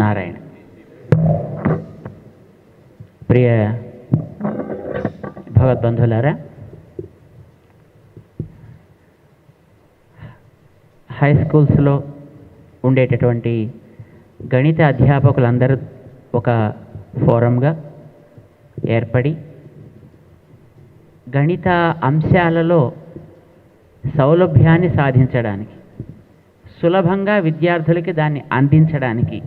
నారాయణ. ప్రియ భగవద్బంధులారా, high స్కూల్స్లో ఉండేటటువంటి గణిత అధ్యాపకులందరూ ఒక ఫోరంగా ఏర్పడి గణిత అంశాలలో సౌలభ్యాన్ని సాధించడానికి, సులభంగా విద్యార్థులకి దాన్ని అందించడానికి,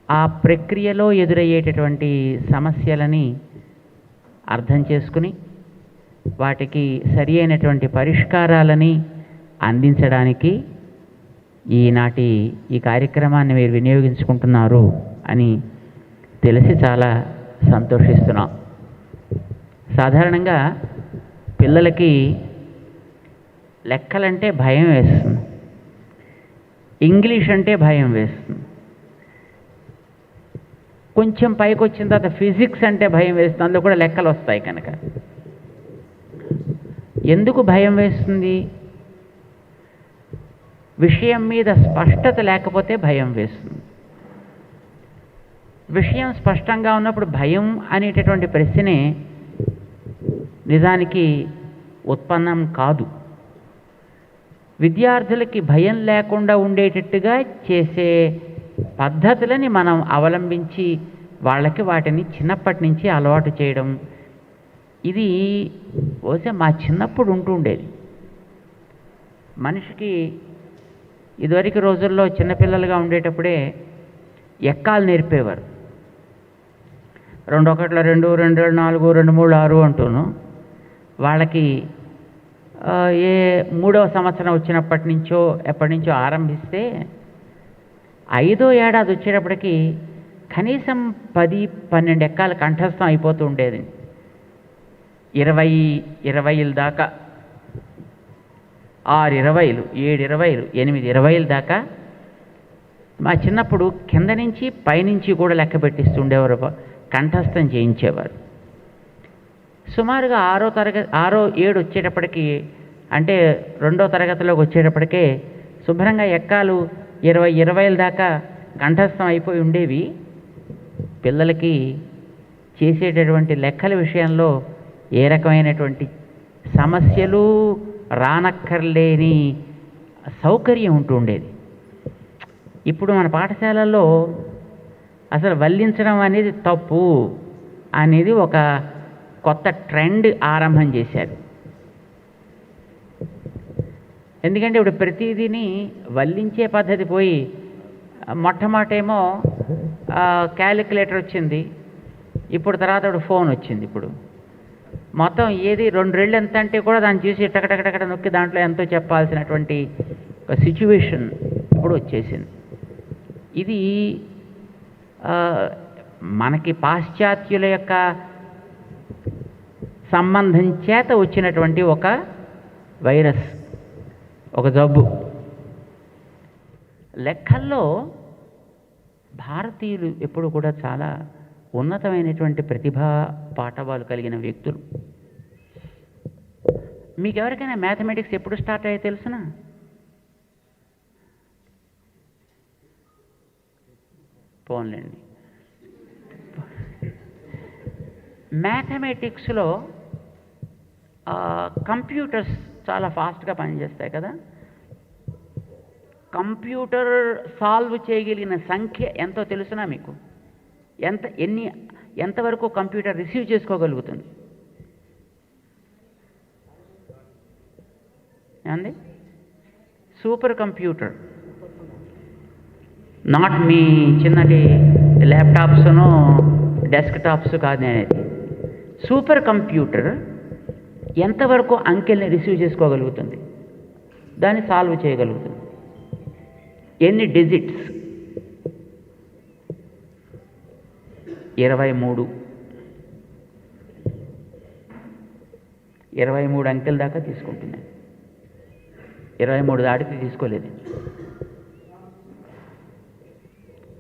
ఆ ప్రక్రియలో ఎదురయ్యేటటువంటి సమస్యలని అర్థం చేసుకుని వాటికి సరి అయినటువంటి పరిష్కారాలని అందించడానికి ఈనాటి ఈ కార్యక్రమాన్ని మీరు వినియోగించుకుంటున్నారు అని తెలిసి చాలా సంతోషిస్తున్నాం. సాధారణంగా పిల్లలకి లెక్కలంటే భయం వేస్తుంది, ఇంగ్లీష్ అంటే భయం వేస్తుంది, కొంచెం పైకి వచ్చిన తర్వాత ఫిజిక్స్ అంటే భయం వేస్తుంది, అందులో కూడా లెక్కలు వస్తాయి కనుక. ఎందుకు భయం వేస్తుంది? విషయం మీద స్పష్టత లేకపోతే భయం వేస్తుంది. విషయం స్పష్టంగా ఉన్నప్పుడు భయం అనేటటువంటి ప్రశ్నే నిజానికి ఉత్పన్నం కాదు. విద్యార్థులకి భయం లేకుండా ఉండేటట్టుగా చేసే పద్ధతులని మనం అవలంబించి వాళ్ళకి వాటిని చిన్నప్పటి నుంచి అలవాటు చేయడం, ఇది బహుశా మా చిన్నప్పుడు ఉంటుండేది. మనిషికి ఇదివరకు రోజుల్లో చిన్నపిల్లలుగా ఉండేటప్పుడే ఎక్కాలు నేర్పేవారు. 2 1 2 2 4 2 3 6 అంటూను వాళ్ళకి ఏ 3వ సంవత్సరం వచ్చినప్పటి నుంచో ఎప్పటి నుంచో ఆరంభిస్తే 5వ ఏడాది వచ్చేటప్పటికి కనీసం 10 12 ఎక్కాలు కంఠస్థం అయిపోతూ ఉండేది. 20 దాకా, 6 20, 7 20, 8 20 దాకా మా చిన్నప్పుడు కింద నుంచి పైనుంచి కూడా లెక్క పెట్టిస్తుండేవారు, కంఠస్థం చేయించేవారు. సుమారుగా 6 7 వచ్చేటప్పటికి, అంటే 2వ తరగతిలోకి వచ్చేటప్పటికే శుభ్రంగా ఎక్కాలు 20 20 దాకా కంఠస్థం అయిపోయి ఉండేవి. పిల్లలకి చేసేటటువంటి లెక్కల విషయంలో ఏ రకమైనటువంటి సమస్యలు రానక్కర్లేని సౌకర్యం ఉంటూ ఉండేది. ఇప్పుడు మన పాఠశాలల్లో అసలు వల్లించడం అనేది తప్పు అనేది ఒక కొత్త ట్రెండ్ ఆరంభం చేశారు. ఎందుకంటే ఇప్పుడు ప్రతిదీని వల్లించే పద్ధతి పోయి మొట్టమొదటేమో క్యాలిక్యులేటర్ వచ్చింది, ఇప్పుడు తర్వాత ఫోన్ వచ్చింది. ఇప్పుడు మొత్తం ఏది 2 రెళ్ళు ఎంత అంటే కూడా దాన్ని చూసి టకటకటకట నొక్కి దాంట్లో ఎంతో చెప్పాల్సినటువంటి ఒక సిచ్యువేషన్ ఇప్పుడు వచ్చేసింది. ఇది మనకి పాశ్చాత్యుల యొక్క సంబంధం చేత వచ్చినటువంటి ఒక వైరస్, ఒక జబ్బు. లెక్కల్లో భారతీయులు ఎప్పుడు కూడా చాలా ఉన్నతమైనటువంటి ప్రతిభా పాఠవాలు కలిగిన వ్యక్తులు. మీకు ఎవరికైనా మ్యాథమెటిక్స్ ఎప్పుడు స్టార్ట్ అయ్యో తెలుసునా? పోన్లేండి. మ్యాథమెటిక్స్లో కంప్యూటర్స్ చాలా ఫాస్ట్గా పనిచేస్తాయి కదా. కంప్యూటర్ సాల్వ్ చేయగలిగిన సంఖ్య ఎంతో తెలుసునా మీకు? ఎంతవరకు కంప్యూటర్ రిసీవ్ చేసుకోగలుగుతుంది? ఏమండి? సూపర్ కంప్యూటర్, నాట్ మీ చిన్నటి ల్యాప్టాప్స్ను డెస్క్టాప్స్ కాదు అనేది. సూపర్ కంప్యూటర్ ఎంతవరకు అంకెల్ని రిసీవ్ చేసుకోగలుగుతుంది, దాన్ని సాల్వ్ చేయగలుగుతుంది. ఎన్ని డిజిట్స్? 23 అంకెల దాకా తీసుకుంటున్నాయి. 23 దాటితే తీసుకోలేదు.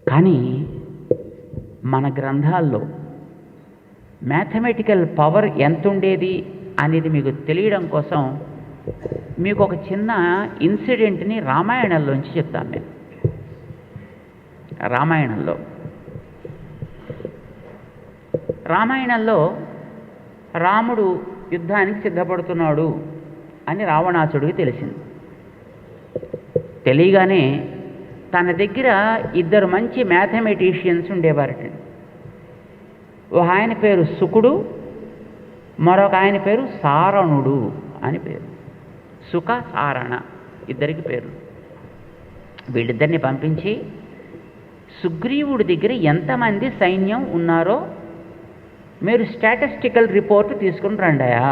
కానీ మన గ్రంథాల్లో మ్యాథమెటికల్ పవర్ ఎంత ఉండేది అనేది మీకు తెలియడం కోసం మీకు ఒక చిన్న ఇన్సిడెంట్ని రామాయణంలోంచి చెప్తాను నేను. రామాయణంలో రాముడు యుద్ధానికి సిద్ధపడుతున్నాడు అని రావణాసుడికి తెలిసింది. తెలియగానే తన దగ్గర ఇద్దరు మంచి మ్యాథమెటిషియన్స్ ఉండేవారట. ఒక ఆయన పేరు శుకుడు, మరొక ఆయన పేరు సారణుడు అని పేరు. సుఖ సారణ ఇద్దరికి పేరు. వీళ్ళిద్దరిని పంపించి సుగ్రీవుడి దగ్గర ఎంతమంది సైన్యం ఉన్నారో మీరు స్టాటిస్టికల్ రిపోర్ట్ తీసుకుని రండాయా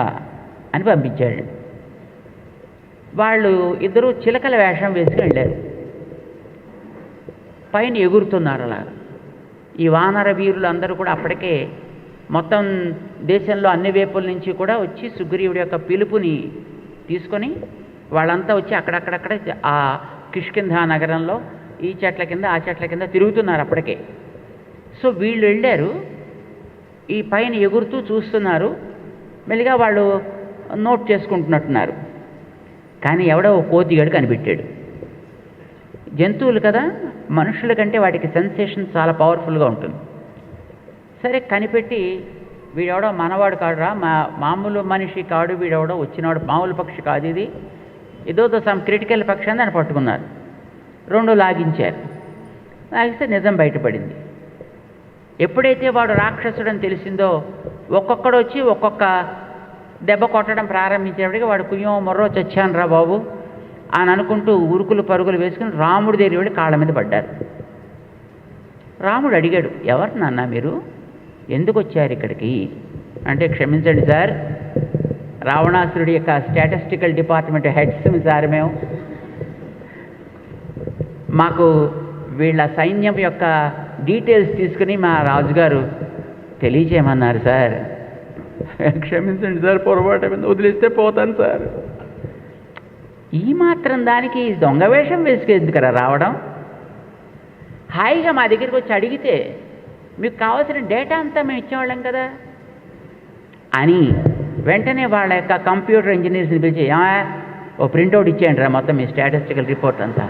అని పంపించాడు. వాళ్ళు ఇద్దరు చిలకల వేషం వేసుకుని వెళ్ళారు. పైన ఎగురుతున్నారు. అలా ఈ వానర వీరులు అందరూ కూడా అప్పటికే మొత్తం దేశంలో అన్ని వైపుల నుంచి కూడా వచ్చి సుగ్రీవుడి యొక్క పిలుపుని తీసుకొని వాళ్ళంతా వచ్చి అక్కడక్కడక్కడ ఆ కిష్కింధ నగరంలో ఈ చెట్ల కింద ఆ చెట్ల కింద తిరుగుతున్నారు అప్పటికే. సో వీళ్ళు వెళ్ళారు, ఈ పైన ఎగురుతూ చూస్తున్నారు. మెల్లిగా వాళ్ళు నోట్ చేసుకుంటున్నట్టున్నారు. కానీ ఎవడో కోతిగాడు కనిపెట్టాడు. జంతువులు కదా, మనుషుల కంటే వాటికి సెన్సేషన్ చాలా పవర్ఫుల్గా ఉంటుంది. సరే కనిపెట్టి వీడెవడో మనవాడు కాడురా, మామూలు మనిషి కాడు, వీడెవడో వచ్చినవాడు మామూలు పక్షి కాదు, ఇది ఏదో సమ్ క్రిటికల్ పక్షి అని దాన్ని పట్టుకున్నారు. రెండు లాగించారు. లాగిస్తే నిజం బయటపడింది. ఎప్పుడైతే వాడు రాక్షసుడని తెలిసిందో ఒక్కొక్కడు వచ్చి ఒక్కొక్క దెబ్బ కొట్టడం ప్రారంభించేప్పటికీ వాడు కుయ్యో మొర్రో చచ్చాను రా బాబు అని అనుకుంటూ ఉరుకులు పరుగులు వేసుకుని రాముడి దగ్గర వెళ్ళి కాళ్ళ మీద పడ్డారు. రాముడు అడిగాడు, ఎవరు నాన్న మీరు, ఎందుకు వచ్చారు ఇక్కడికి అంటే, క్షమించండి సార్, రావణాసురుడి యొక్క స్టాటిస్టికల్ డిపార్ట్మెంట్ హెడ్స్ సార్, మాకు వీళ్ళ సైన్యం యొక్క డీటెయిల్స్ తీసుకుని మా రాజుగారు తెలియచేయమన్నారు సార్. క్షమించండి సార్, పొరపాటు మీద వదిలేస్తే పోతాను సార్. ఈ మాత్రం దానికి దొంగ వేషం వేసుకెందుకురా రావడం, హాయిగా మా దగ్గరికి వచ్చి అడిగితే మీకు కావాల్సిన డేటా అంతా మేము ఇచ్చేవాళ్ళం కదా అని వెంటనే వాళ్ళ యొక్క కంప్యూటర్ ఇంజనీర్స్ని పిలిచి ఓ ప్రింట్అవుట్ ఇచ్చేయండి రా మొత్తం మీ స్టాటిస్టికల్ రిపోర్ట్ అంతా,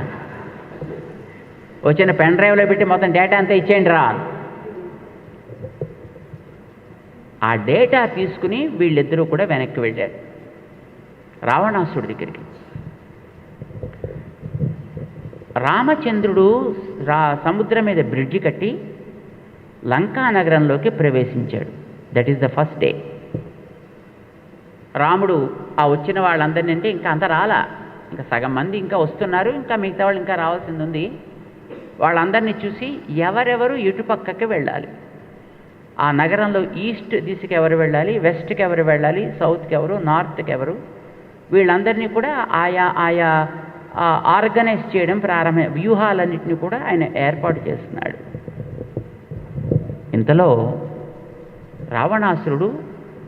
వచ్చిన పెన్ డ్రైవ్లో పెట్టి మొత్తం డేటా అంతా ఇచ్చేయండి రా. ఆ డేటా తీసుకుని వీళ్ళిద్దరూ కూడా వెనక్కి వెళ్ళారు రావణాసుడి దగ్గరికి. రామచంద్రుడు సముద్రం మీద బ్రిడ్జి కట్టి లంకా నగరంలోకి ప్రవేశించాడు. That is the first day. రాముడు ఆ వచ్చిన వాళ్ళందరినీ, అంటే ఇంకా అంత రాలా, ఇంకా సగం మంది ఇంకా వస్తున్నారు, ఇంకా మిగతా వాళ్ళు ఇంకా రావాల్సింది ఉంది. వాళ్ళందరినీ చూసి ఎవరెవరు ఇటుపక్కకి వెళ్ళాలి, ఆ నగరంలో ఈస్ట్ దిశకి ఎవరు వెళ్ళాలి, వెస్ట్కి ఎవరు వెళ్ళాలి, సౌత్కి ఎవరు, నార్త్కి ఎవరు, వీళ్ళందరినీ కూడా ఆయా ఆయా ఆర్గనైజ్ చేయడం వ్యూహాలన్నింటినీ కూడా ఆయన ఏర్పాటు చేస్తున్నాడు. ఇంతలో రావణాసురుడు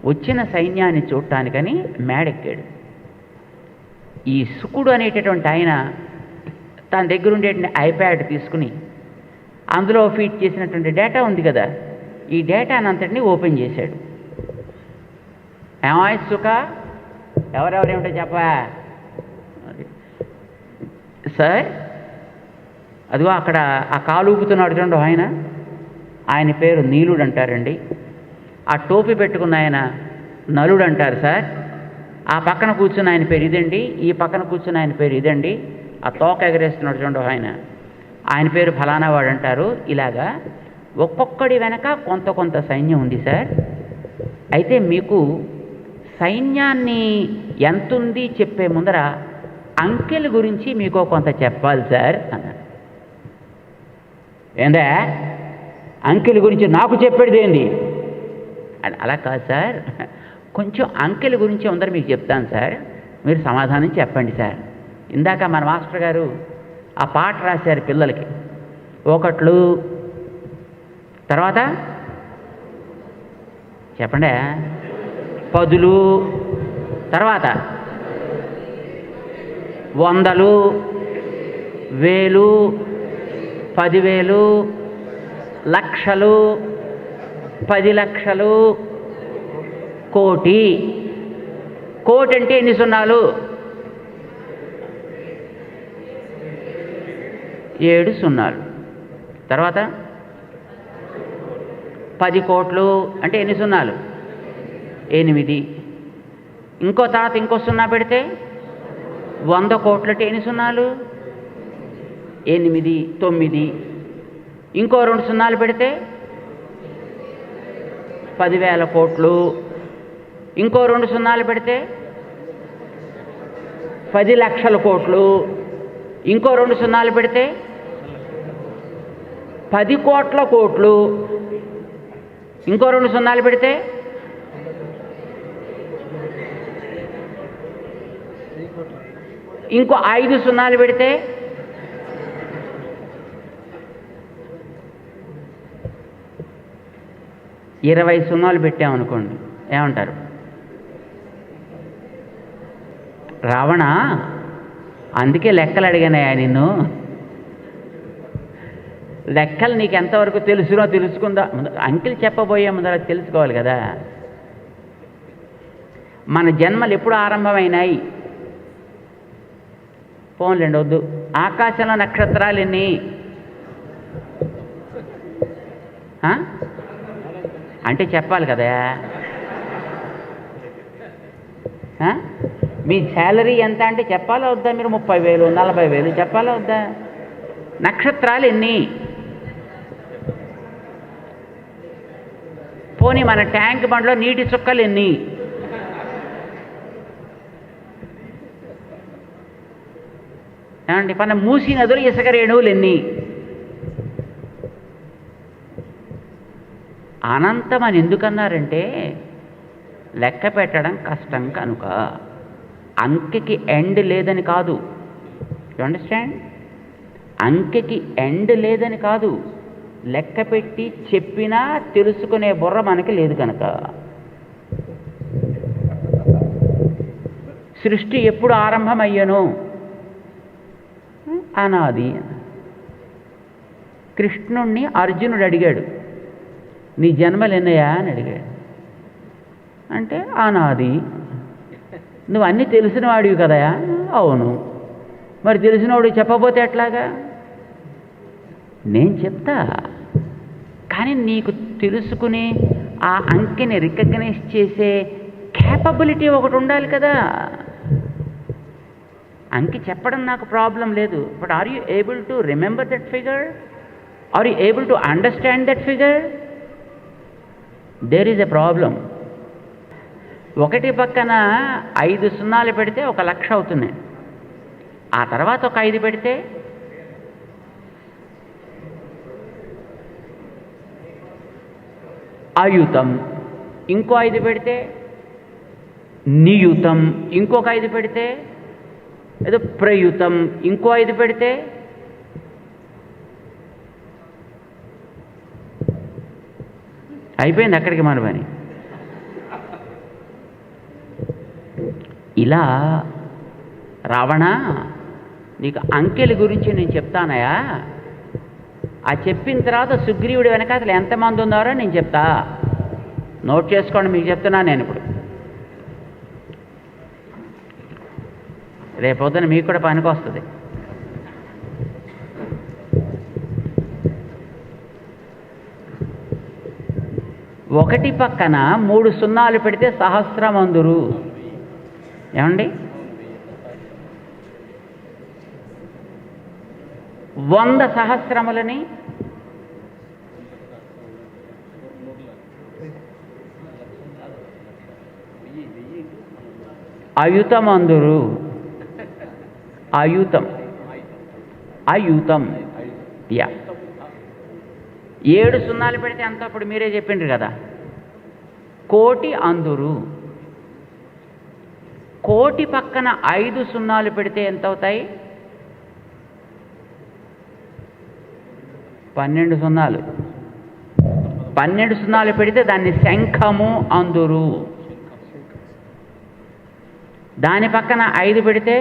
వచ్చిన సైన్యాన్ని చూడటానికని మేడెక్కాడు. ఈ శుకుడు అనేటటువంటి ఆయన తన దగ్గర ఉండేటువంటి ఐప్యాడ్ తీసుకుని అందులో ఫీడ్ చేసినటువంటి డేటా ఉంది కదా, ఈ డేటానంతటినీ ఓపెన్ చేశాడు. ఏమాయ్ సుఖ, ఎవరెవరేమిటో చెప్పా సార్, అదిగో అక్కడ ఆ కాలు ఊపుతున్నాడు చూడండి ఆయన పేరు నీలుడు అంటారండి. ఆ టోపీ పెట్టుకున్న ఆయన నలుడు అంటారు సార్. ఆ పక్కన కూర్చున్న ఆయన పేరు ఇదండి, ఈ పక్కన కూర్చున్న ఆయన పేరు ఇదండి. ఆ తోక ఎగరేస్తున్నాడు చూడండి ఆయన పేరు ఫలానా వాడు అంటారు. ఇలాగా ఒక్కొక్కడి వెనక కొంత కొంత సైన్యం ఉంది సార్. అయితే మీకు సైన్యాన్ని ఎంతుంది చెప్పే ముందర అంకెల గురించి మీకు కొంత చెప్పాలి సార్ అన్నాడు. ఏందా అంకెల గురించి నాకు చెప్పేది ఏంది అని. అలా కాదు సార్, కొంచెం అంకెల గురించి ఉందరూ మీకు చెప్తాను సార్, మీరు సమాధానం చెప్పండి సార్. ఇందాక మన మాస్టర్ గారు ఆ పాట రాశారు పిల్లలకి, ఒకట్లు, తర్వాత చెప్పండి పదులు, తర్వాత వందలు, వేలు, 10,000, లక్షలు, 10 లక్షలు, కోటి. కోటి అంటే ఎన్ని సున్నాలు? 7 సున్నాలు. తర్వాత 10 కోట్లు అంటే ఎన్ని సున్నాలు? 8. ఇంకో తర్వాత ఇంకో సున్నా పెడితే 100 కోట్లు అంటే ఎన్ని సున్నాలు? 8, 9. ఇంకో 2 సున్నాలు పెడితే 10,000 కోట్లు. ఇంకో 2 సున్నాలు పెడితే 10 లక్షల కోట్లు. ఇంకో 2 సున్నాలు పెడితే 10 కోట్ల కోట్లు. ఇంకో 2 సున్నాలు పెడితే ఇంకో 5 సున్నాలు పెడితే 20 సున్నాలు పెట్టామనుకోండి, ఏమంటారు? రావణ, అందుకే లెక్కలు అడిగానయా నిన్ను. లెక్కలు నీకు ఎంతవరకు తెలుసునో తెలుసుకుందా? అంకెలు చెప్పబోయే ముందర తెలుసుకోవాలి కదా. మన జన్మలు ఎప్పుడు ఆరంభమైనాయి? పోన్లేండి, వద్దు. ఆకాశంలో నక్షత్రాలు ఎన్ని? అంటే చెప్పాలి కదా. మీ శాలరీ ఎంత అంటే చెప్పాలా వద్దా? మీరు 30,000 40,000 చెప్పాలా వద్దా? నక్షత్రాలు ఎన్ని? పోనీ మన ట్యాంక్ బండ్లో నీటి చుక్కలు ఎన్ని? ఏమండి, మన మూసి నదులు ఇసుక రేణువులు ఎన్ని? అనంతం అని ఎందుకన్నారంటే లెక్క పెట్టడం కష్టం కనుక. అంకెకి ఎండ్ లేదని కాదు. You understand? అంకెకి ఎండ్ లేదని కాదు, లెక్క పెట్టి చెప్పినా తెలుసుకునే బుర్ర మనకి లేదు కనుక. సృష్టి ఎప్పుడు ఆరంభమయ్యను? అనాది. కృష్ణుణ్ణి అర్జునుడు అడిగాడు, నీ జన్మలు ఎన్నయా అని అడిగాడు. అంటే అనాది. నువ్వు అన్నీ తెలిసిన వాడివి కదయా? అవును. మరి తెలిసినవాడు చెప్పబోతే ఎట్లాగా? నేను చెప్తా, కానీ నీకు తెలుసుకుని ఆ అంకెని రికగ్నైజ్ చేసే క్యాపబిలిటీ ఒకటి ఉండాలి కదా. అంకె చెప్పడం నాకు ప్రాబ్లం లేదు, but are you able to remember that figure? Are you able to understand that figure? There is a problem. ఒకటి పక్కన 5 సున్నాలు పెడితే 1,00,000 అవుతుంది. ఆ తర్వాత ఒక 5 పెడితే అయుతం. ఇంకో 5 పెడితే నియుతం. ఇంకొక 5 పెడితే ఏదో ప్రయుతం. ఇంకో 5 పెడితే అయిపోయింది అక్కడికి మన పని. ఇలా రావణ, నీకు అంకెల గురించి నేను చెప్తానయా. ఆ చెప్పిన తర్వాత సుగ్రీవుడి వెనక అసలు ఎంతమంది ఉన్నారో నేను చెప్తా. నోట్ చేసుకోండి, మీకు చెప్తున్నాను నేను ఇప్పుడు. రేపొద్దున మీకు కూడా పనికి వస్తుంది. ఒకటి పక్కన 3 సున్నాలు పెడితే సహస్రమందురు. ఏమండి? 100 సహస్రములని అయుతమందురు. అయుతం, అయుతం. యా, 7 సున్నాలు పెడితే అంత అప్పుడు మీరే చెప్పిండ్రు కదా, 1,00,00,000 అందురు. 1,00,00,000 పక్కన 5 సున్నాలు పెడితే ఎంత అవుతాయి? 12 సున్నాలు. 12 సున్నాలు పెడితే దాన్ని శంఖము అందురు. దాని పక్కన 5 పెడితే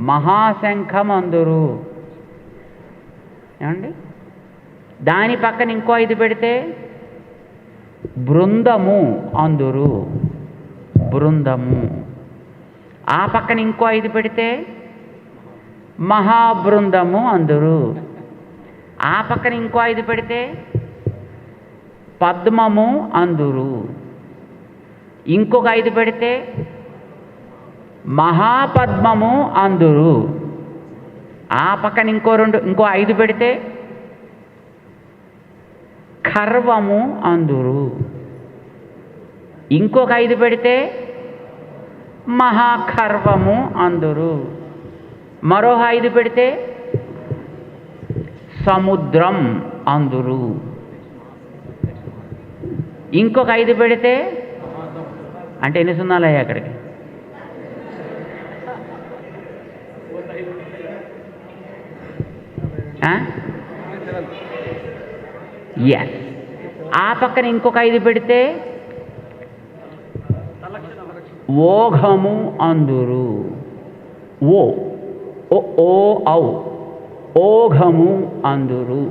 మహాశంఖం అందురు. ఏమండి? దాని పక్కన ఇంకో 5 పెడితే బృందము అందురు. బృందము. ఆ పక్కన ఇంకో 5 పెడితే మహాబృందము అందురు. ఆ పక్కన ఇంకో 5 పెడితే పద్మము అందురు. ఇంకొక 5 పెడితే మహాపద్మము అందురు. ఆ పక్కన ఇంకో 5 పెడితే ఖర్వము అందురు. ఇంకొక 5 పెడితే మహాఖర్వము అందురు. మరో 5 పెడితే సముద్రం అందురు. ఇంకొక 5 పెడితే అంటే ఎన్ని సున్నాలు అయ్యాయి అక్కడికి? ఎస్. ఆ పక్కన ఇంకొక 5 పెడితే ఓఘము అందురు. ఓ ఓ ఔ ఓఘము అందురు.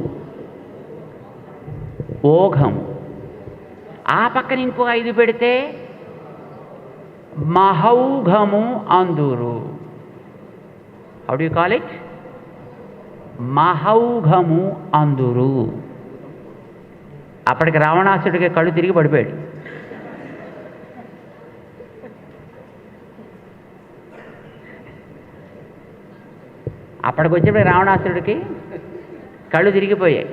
ఓఘము. ఆ పక్కన ఇంకొక 5 పెడితే మహౌఘము అందురు. How do you call it? మహౌఘము అందురు. అప్పటికి రావణాసుడికి కళ్ళు తిరిగి పడిపోయాడు. అప్పటికి వచ్చేప్పుడు రావణాసుడికి కళ్ళు తిరిగిపోయాయి.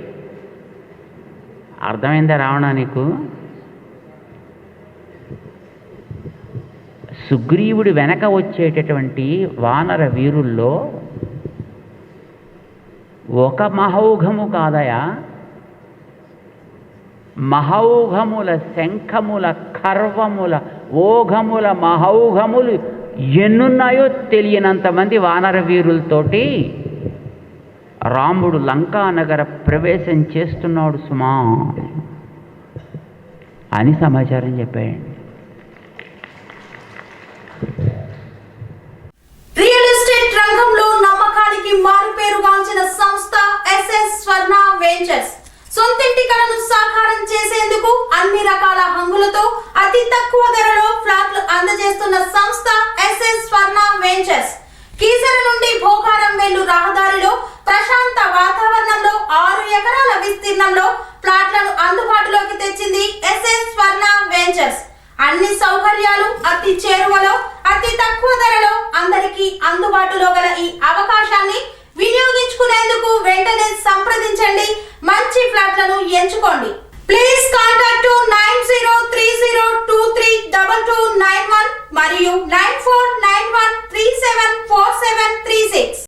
అర్థమైందా రావణ నీకు? సుగ్రీవుడి వెనక వచ్చేటటువంటి వానర వీరుల్లో ఒక మహౌఘము కాదయా, మహౌఘముల, శంఖముల, ఖర్వముల, ఓఘముల, మహౌఘములు ఎన్నున్నాయో తెలియనంతమంది వానర వీరులతోటి రాముడు లంకా నగర ప్రవేశం చేస్తున్నాడు సుమా అని సమాచారం చెప్పాయండి. రియల్ ఎస్టేట్ రంగంలో నమ్మకానికి మారుపేరుగాంచిన సంస్థ ఎస్ఎస్ స్వర్ణ వెంచర్స్ సొంతింటి కలను సాకారం చేసేందుకు అన్ని రకాల హంగులతో అతి తక్కువ ధరలో ఫ్లాట్లు అందజేస్తున్న సంస్థ ఎస్ఎస్ స్వర్ణ వెంచర్స్. కీసర నుండి భోగారం వెళ్ళు రహదారిలో ప్రశాంత వాతావరణంలో 6 ఎకరాల విస్తీర్ణంలో ఫ్లాట్లను అందుబాటులోకి తెచ్చింది ఎస్ఎస్ స్వర్ణ వెంచర్స్. అన్ని సౌకర్యాలు అతి చేరువలో అతి తక్కువ ధరలో అందరికీ అందుబాటులో గల ఈ అవకాశాన్ని వినియోగించుకునేందుకు వెంటనే సంప్రదించండి. మంచి ఫ్లాట్లను ఎంచుకోండి. ప్లీజ్ కాంటాక్ట్ 9030232291 మరియు 9491374736.